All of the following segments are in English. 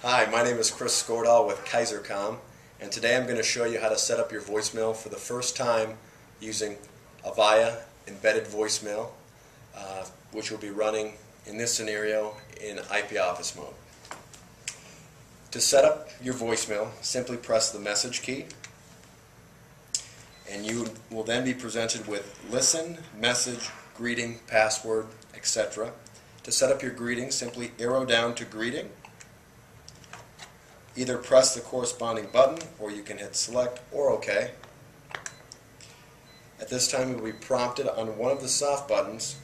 Hi, my name is Chris Skordahl with KAISERComm, and today I'm going to show you how to set up your voicemail for the first time using Avaya embedded voicemail, which will be running in this scenario in IP office mode. To set up your voicemail, simply press the message key, and you will then be presented with listen, message, greeting, password, etc. To set up your greeting, simply arrow down to greeting. Either press the corresponding button, or you can hit select or OK. At this time, you will be prompted on one of the soft buttons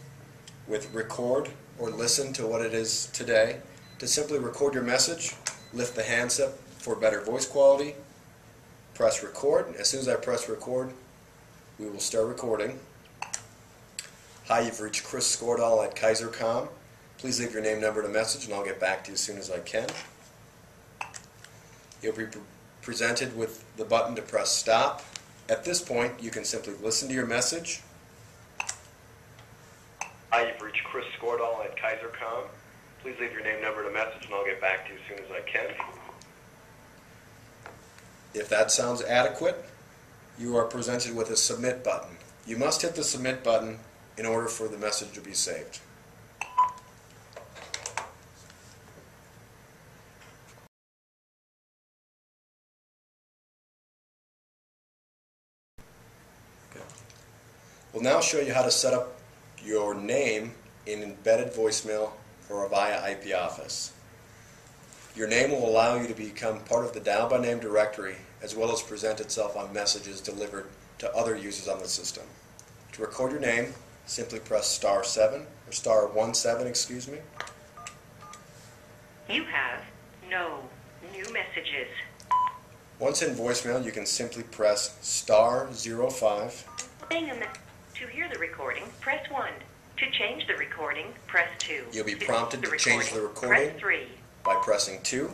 with record or listen to what it is today. To simply record your message, lift the handset for better voice quality, press record. As soon as I press record, we will start recording. Hi, you've reached Chris Skordahl at KAISERComm. Please leave your name, number, and a message, and I'll get back to you as soon as I can. You'll be presented with the button to press stop. At this point, you can simply listen to your message. Hi, you've reached Chris Skordahl at KAISERComm. Please leave your name, number, and a message, and I'll get back to you as soon as I can. If that sounds adequate, you are presented with a submit button. You must hit the submit button in order for the message to be saved. We'll now show you how to set up your name in embedded voicemail for Avaya IP Office. Your name will allow you to become part of the dial by name directory, as well as present itself on messages delivered to other users on the system. To record your name, simply press *7 or *17, excuse me. You have no new messages. Once in voicemail, you can simply press *05. To hear the recording, press 1. To change the recording, press 2. You'll be prompted to change the recording press 3. by pressing 2.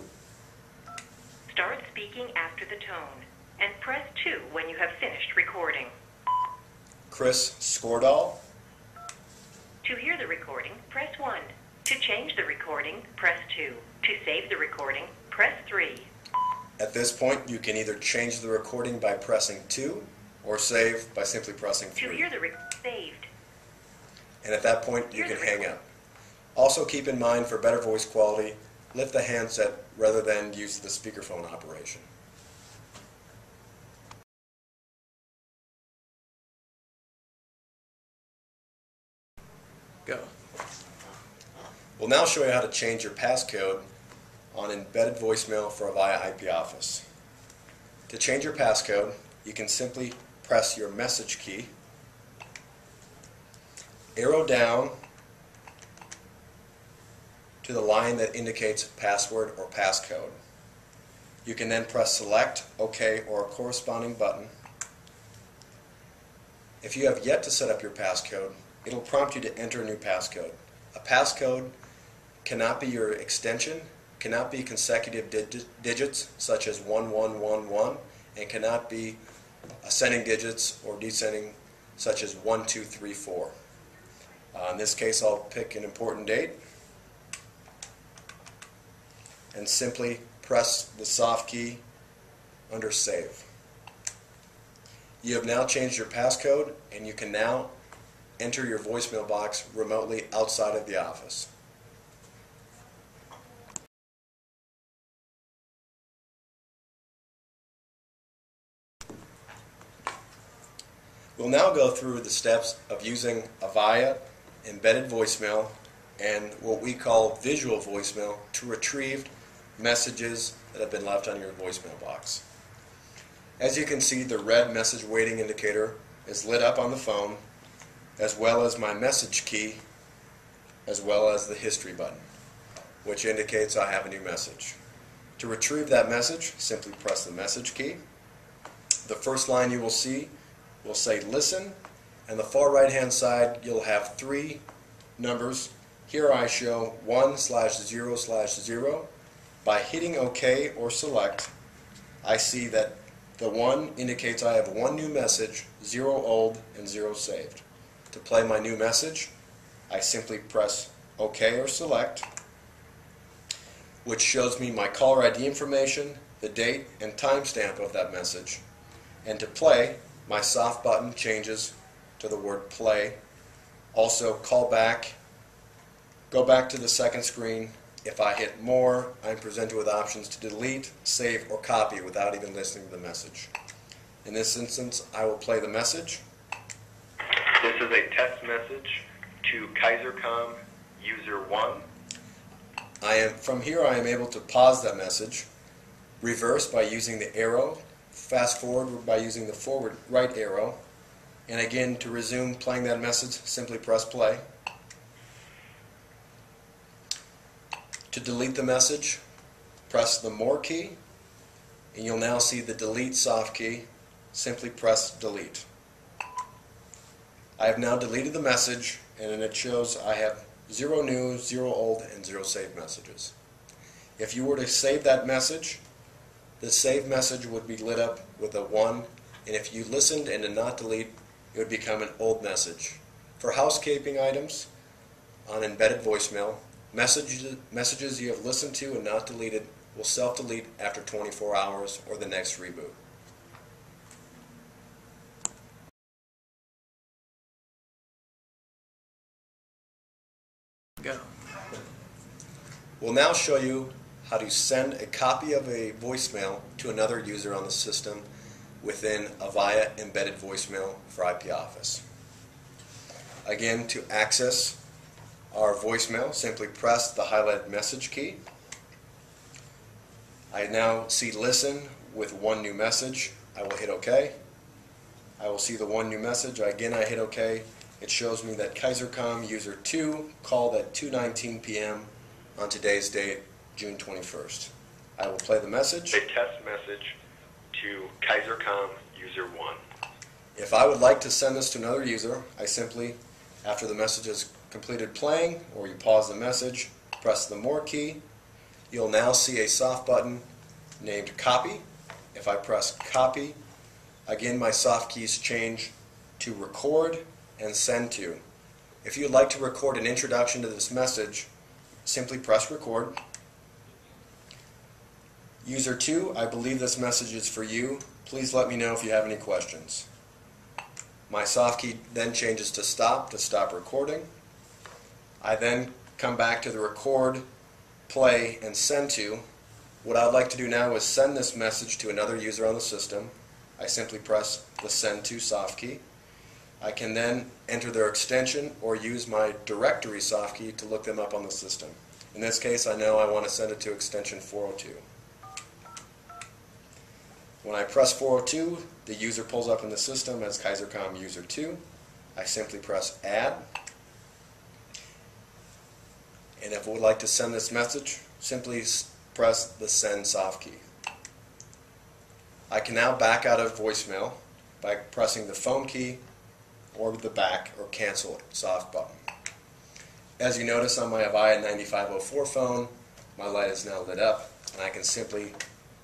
Start speaking after the tone, and press 2 when you have finished recording. Chris Skordahl. To hear the recording, press 1. To change the recording, press 2. To save the recording, press 3. At this point, you can either change the recording by pressing 2 or save by simply pressing 3. To hear the saved. And at that point, you can hang up. Also keep in mind, for better voice quality, lift the handset rather than use the speakerphone operation. Go. We'll now show you how to change your passcode on embedded voicemail for Avaya IP Office. To change your passcode, you can simply press your message key, arrow down to the line that indicates password or passcode. You can then press select, OK, or a corresponding button. If you have yet to set up your passcode, it'll prompt you to enter a new passcode. A passcode cannot be your extension, cannot be consecutive digits such as 1111, and cannot be ascending digits or descending such as 1, 2, 3, 4. In this case, I'll pick an important date and simply press the soft key under save. You have now changed your passcode, and you can now enter your voicemail box remotely outside of the office. We'll now go through the steps of using Avaya embedded voicemail and what we call visual voicemail to retrieve messages that have been left on your voicemail box. As you can see, the red message waiting indicator is lit up on the phone, as well as my message key, as well as the history button, which indicates I have a new message. To retrieve that message, simply press the message key. The first line you will see will say listen, and the far right hand side you'll have 3 numbers. Here I show 1/0/0. By hitting OK or select, I see that the 1 indicates I have 1 new message, 0 old, and 0 saved. To play my new message, I simply press OK or select. which shows me my caller ID information, the date and timestamp of that message. And to play, my soft button changes to the word play. Also, call back, go back to the second screen. If I hit more, I'm presented with options to delete, save, or copy without even listening to the message. In this instance, I will play the message. This is a test message to KAISERComm user 1. From here I am able to pause that message, reverse by using the arrow, fast forward by using the forward right arrow, and again to resume playing that message, simply press play. To delete the message, press the more key, and you'll now see the delete soft key. Simply press delete. I have now deleted the message, and it shows I have 0 new, 0 old, and 0 saved messages. If you were to save that message, the saved message would be lit up with a 1, and if you listened and did not delete, it would become an old message. For housekeeping items on embedded voicemail, messages you have listened to and not deleted will self-delete after 24 hours or the next reboot. Go. We'll now show you how to send a copy of a voicemail to another user on the system within Avaya embedded voicemail for IP Office. Again, to access our voicemail, simply press the highlighted message key. I now see listen with 1 new message. I will hit OK. I will see the 1 new message. Again, I hit OK. It shows me that KAISERComm user 2 called at 2:19 p.m. on today's date, June 21st. I will play the message. A test message to KAISERComm user 1. If I would like to send this to another user, I simply, after the message is completed playing, or you pause the message, press the more key. You'll now see a soft button named copy. If I press copy, again my soft keys change to record and send to. If you'd like to record an introduction to this message, simply press record. User 2, I believe this message is for you. Please let me know if you have any questions. My soft key then changes to stop recording. I then come back to the record, play, and send to. What I'd like to do now is send this message to another user on the system. I simply press the send to soft key. I can then enter their extension or use my directory soft key to look them up on the system. In this case, I know I want to send it to extension 402. When I press 402, the user pulls up in the system as KAISERComm user 2. I simply press add. And if I would like to send this message, simply press the send soft key. I can now back out of voicemail by pressing the phone key or the back or cancel soft button. As you notice on my Avaya 9504 phone, my light is now lit up, and I can simply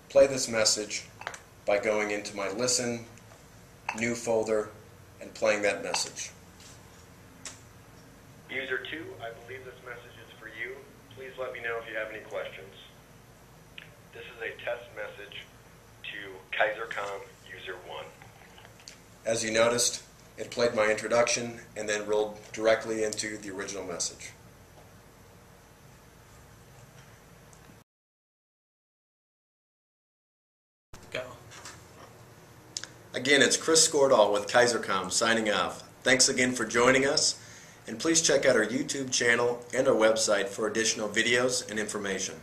play this message by going into my listen, new folder, and playing that message. User 2, I believe this message is for you. Please let me know if you have any questions. This is a test message to KAISERComm user 1. As you noticed, it played my introduction and then rolled directly into the original message. Go. Again, it's Chris Skordal with KAISERComm signing off. Thanks again for joining us, and please check out our YouTube channel and our website for additional videos and information.